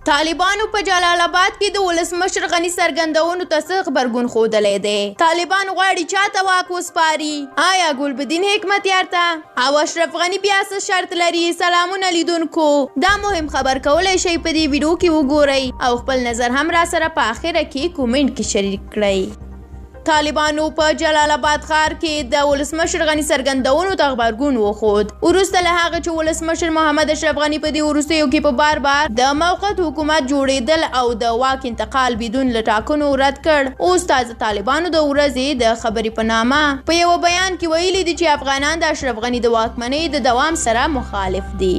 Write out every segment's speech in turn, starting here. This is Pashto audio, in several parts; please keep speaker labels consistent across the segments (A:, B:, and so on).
A: طالبانو په جلال آباد کې د ولسمشر غني څرګندونو ته څه غبرګون ښودلی دی. طالبان غواړي چاته واک وسپاري؟ آیا ګلبدین حکمتیار ته او اشرف غني بیا څه شرط لري؟ سلامونه لیدونکو، دا مهم خبر کولی شئ په دې ویډیو کې وګورئ او خپل نظر هم را سره په آخره کې کومنټ کې شریک کړئ. طالبانو په جلال آباد ښار کې د ولسمشر غني څرګندونو ته غبرګون وښود وروسته له هغه چې ولسمشر محمد اشرف غني په دې وروستیو کې په بار بار د موقت حکومت جوړېدل او د واک انتقال بدون له ټاکنو رد کړ. اوس تازه طالبانو د ورځې د خبرې په نامه په یوه بیان کې ویلي دي چې افغانان د اشرف غني د واکمنۍ د دوام سره مخالف دي.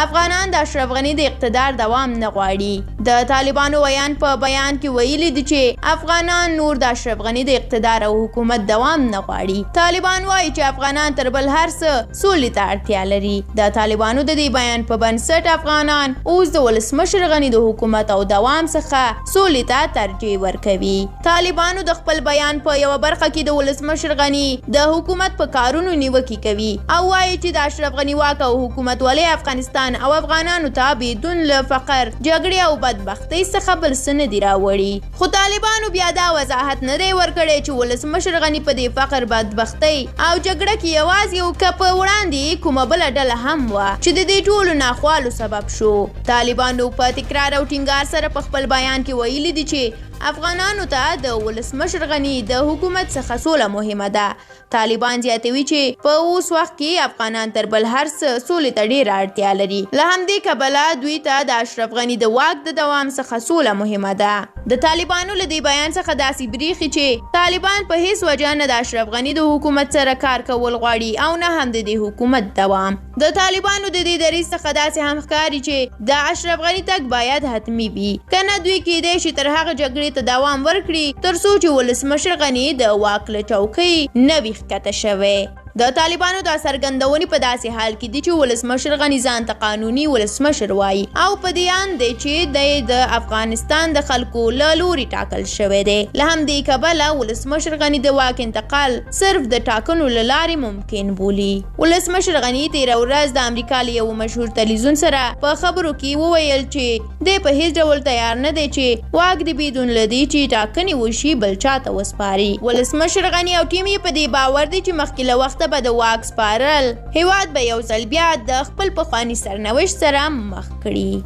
A: افغانان د اشرف غني د اقتدار دوام نه غواړي. د طالبانو ویان په بیان کې ویلي دي چې افغانان نور د اشرف غني د اقتدار او حکومت دوام نه غواړي. طالبان وایي چې افغانان تر بل هر څه سولې ته اړتیا لري. د طالبانو د دې بیان په بنسټ افغانان اوس د ولسمشر غني د حکومت او دوام څخه سولې ته ترجیح ورکوي. طالبانو د خپل بیان په یوه برخه کې د ولسمشر غني د حکومت په کارونو نیوکې کوي او وایي چې د اشرف غني واک او حکومت ولې افغانستان او افغانانو ته بدون له فقر، جګړې او بدبختۍ څخه بل څه نه دي راوړي. خو طالبانو بیا دا وضاحت نه دی ورکړی چې ولسمشر غني په دې فقر، بدبختۍ او جګړه کې یوازې یو که په وړاندې کومه بله ډله هم وه چې د دې ټولو ناخوالو سبب شو. طالبانو په تکرار او ټینګار سره په خپل بیان کې ویلي دي چې افغانانو ته د ولسمشر غني د حکومت څخه سوله مهمه ده. طالبان زیاتوي چې په اوس وخت کې افغانان تر بل هر څه سولې ته ډېره اړتیا لري. له همدې کبله دوی ته د اشرف غني د واک د دوام څخه سوله مهمه ده. د طالبانو له دې بیان څخه داسې بریښي چې طالبان په هیڅ وجه نه د اشرف غني د حکومت سره کار کول غواړي او نه هم د دې حکومت دوام. د طالبانو د دې دریځ څخه داسې هم ښکاري چې د اشرف غني تګ باید حتمي وي، کنه دوی کېدای شي تر هغه جګړې ته دوام ورکړي تر څو چې ولسمشر غني د واک له چوکۍ نه وي ښکته شوی. د طالبانو دا څرګندونې په داسې حال کې دي چې ولسمشر غني ځان ته قانوني ولسمشر وایي او په دې اند دی چې د افغانستان د خلکو له لوري ټاکل شوی دی. له همدې کبله ولسمشر غني د واک انتقال صرف د ټاکنو له لارې ممکن بولي. ولسمشر غني تېره ورځ د امریکا له یو مشهور تلویزیون سره په خبرو کې وویل چې دی په هیڅ ډول تیار نه دی چې واک د بدون له دې چې ټاکنې وشي بل چاته وسپاري. ولسمشر غني او ټیم یې په دې باور دی چې مخکې له وخته به د واک سپارل هیواد به یو ځل بیا د خپل پخواني سرنوشت سره مخ کړي.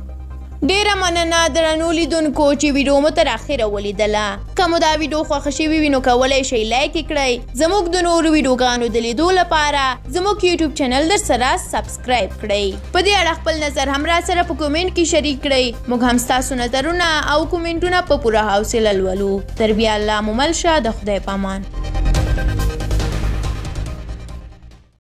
A: ډیره مننه درنو لیدونکو چې ویډیو مو تر اخره ولیدله. که مو دا ویډیو خوښه شوې وي نو کولی شئ لایک یې کړئ. زموږ د نورو ویډیوګانو د لیدو لپاره زموږ یوټیوب چینل در سره سبسکرایب کړئ. په دې اړه خپل نظر هم را سره په کومنټ کې شریک کړئ. موږ هم ستاسو نظرونه او کومنټونه په پوره حوصله لولو. تر بیا الله مو مل شه. د خدای په امان.